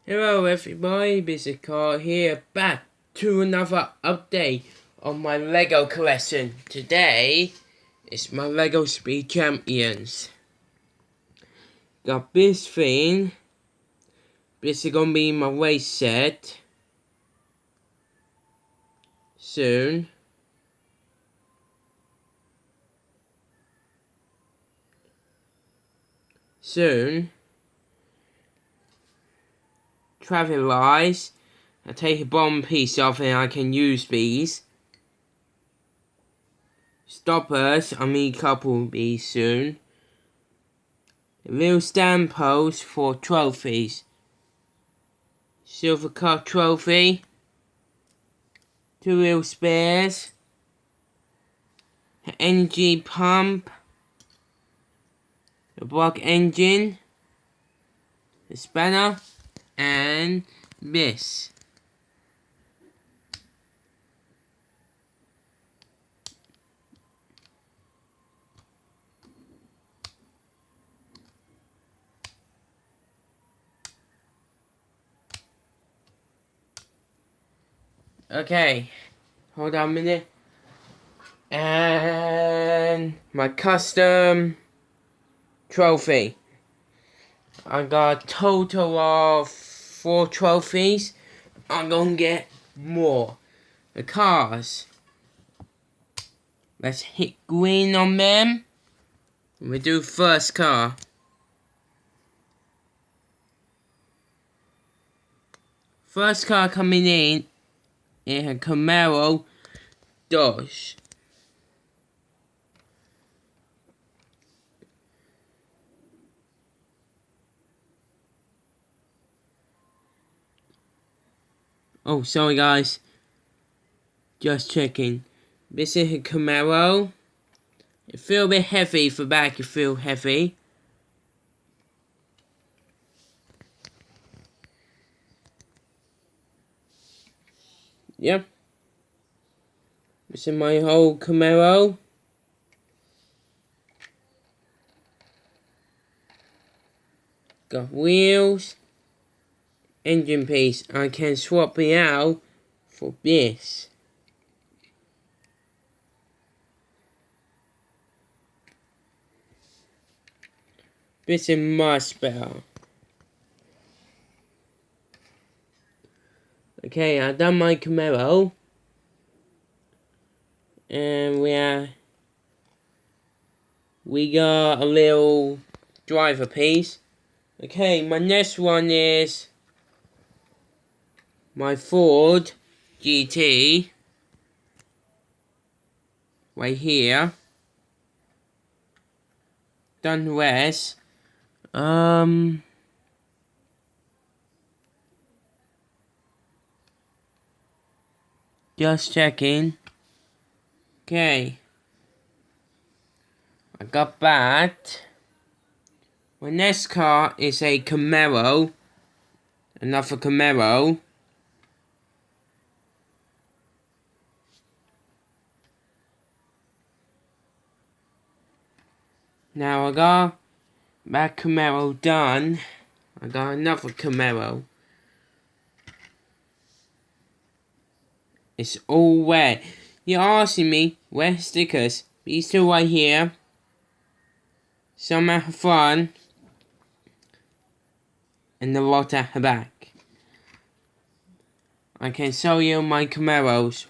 Hello everybody, this is Carl here, back to another update on my LEGO collection. Today, it's my LEGO Speed Champions. Got this thing. This is gonna be my race set. Soon. Traffic lights. I take a bomb piece off and I can use these. Stoppers, I need a couple of these soon. A little stand post for trophies. Silver cup trophy. 2 little spares. An energy pump. The block engine. The spanner. And this. Okay, hold on a minute. And my custom trophy. I got a total of 4 trophies. I'm gonna get more. The cars. Let's hit green on them. We do first car. First car coming in is a Camaro Dodge. Oh, sorry guys. Just checking. This is a Camaro. It feels a bit heavy for back, it feels heavy. Yep. This is my whole Camaro. Got wheels. Engine piece. I can swap it out for this. This is much better. Okay, I've done my Camaro. And we got a little driver piece. Okay, my next one is my Ford GT. Right here. Done the rest. Just checking. Okay. I got that. My next car is a Camaro. Another Camaro. Now I got that Camaro done. I got another Camaro. It's all wet. You're asking me, where stickers? These two right here. Some at the front. And the lot at the back. I can show you my Camaros.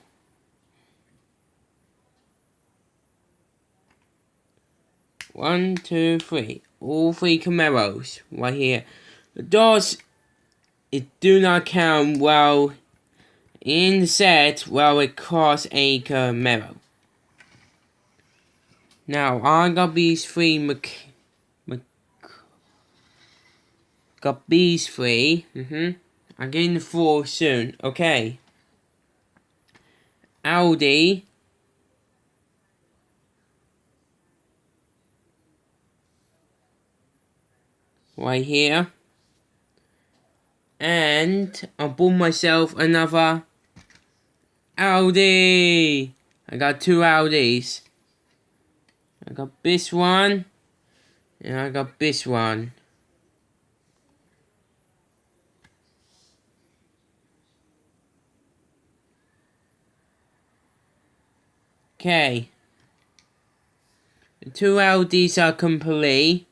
One, two, three. All 3 Camaros right here. The doors, it do not count well in the set while it costs a Camaro. Now I got these 3 got these 3. I'm getting the 4 soon. Okay. Audi. Right here. And I bought myself another Audi. I got 2 Audis. I got this one. And I got this one. Okay. The 2 LDs are complete.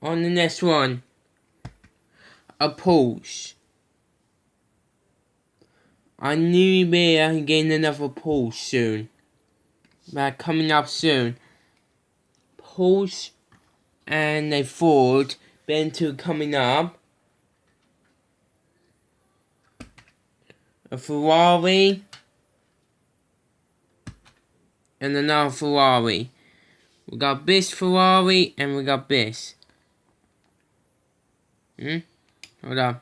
On the next one. A pulse. I knew we are getting another pulse soon. They're coming up soon. Pulse and a Ford. Then 2 coming up. A Ferrari. And another Ferrari. We got this Ferrari and we got this. Hold on.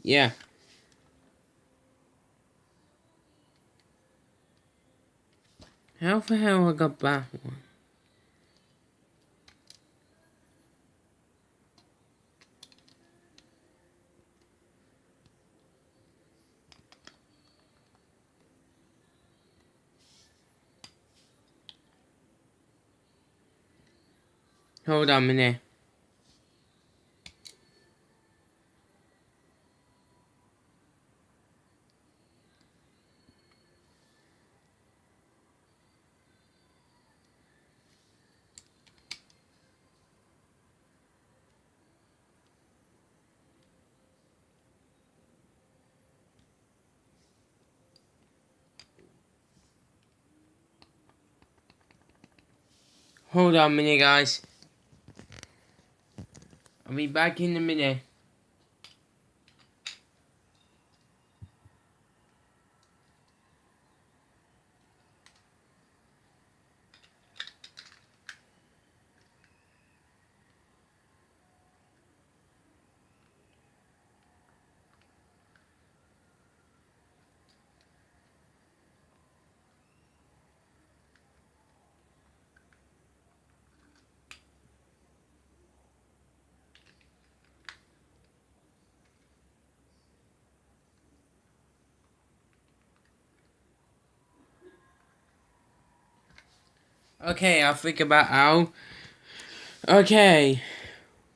Yeah. How the hell I got that one? Hold on a minute. Hold on a minute, guys. I'll be back in a minute. Okay, I'll think about how. Okay.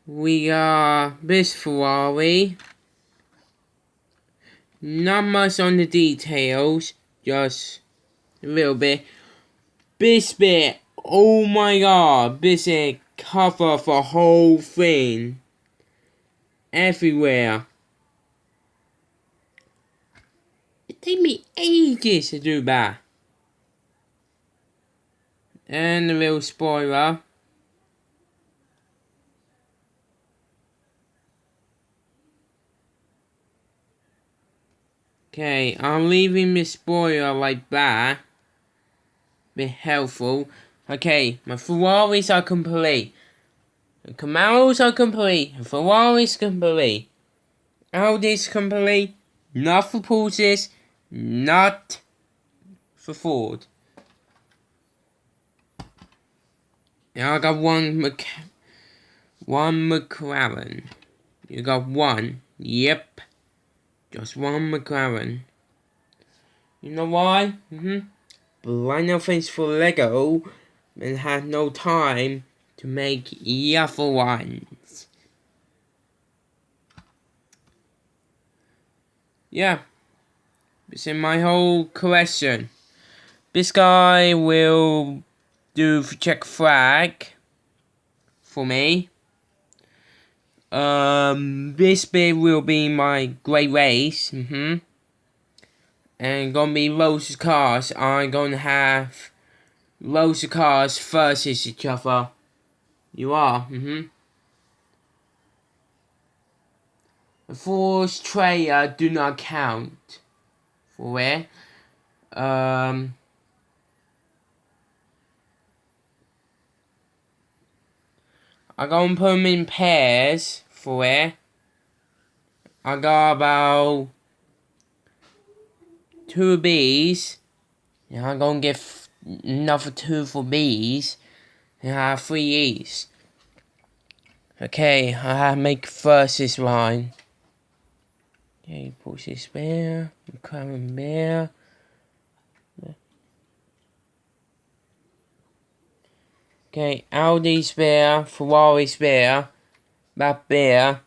We are this Ferrari. Not much on the details. Just a little bit. This bit. Oh my god. This is cover the whole thing. Everywhere. It took me ages to do that. And a little spoiler. Okay, I'm leaving the spoiler like that. Be helpful. Okay, my Ferraris are complete. The Camaros are complete. The Ferraris complete. Audi's complete. Not for Porsches. Not for Ford. Now I got one McLaren. You got one. Yep. Just one McLaren. You know why? But I know things for Lego and had no time to make the other ones. Yeah. It's in my whole collection. This guy will do the check flag for me. This bit will be my Great Race. And gonna be loads of cars. I'm gonna have loads of cars versus each other. You are. The Force trailer do not count. For where? I gonna put them in pairs. For where? I got about 2 of these. And I'm gonna get another 2 for these. And I have 3 E's. Okay, I have to make versus line. Okay, Porsche there, McLaren there. Okay, Audi's there, Ferrari's there, that there.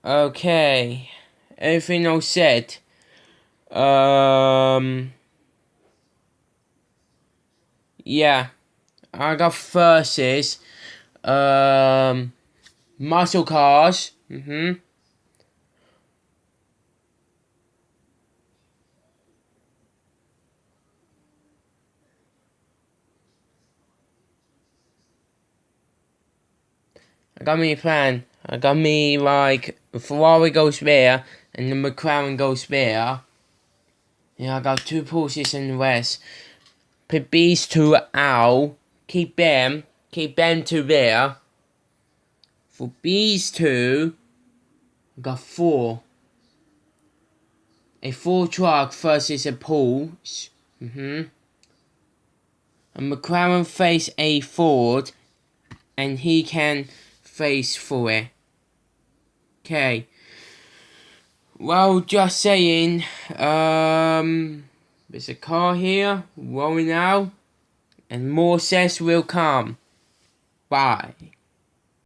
Okay, everything all said. Yeah, I got versus, muscle cars. I got me a plan. I got me like Ferrari goes there and the McLaren goes there. Yeah, I got 2 Porsches in the West. Put these 2 out. Keep them to there. For these 2, I got 4. A Ford truck versus a Porsche. And McLaren face a Ford, and he can face for it. Okay. Well, just saying, there's a car here, rolling out, and more sets will come. Bye.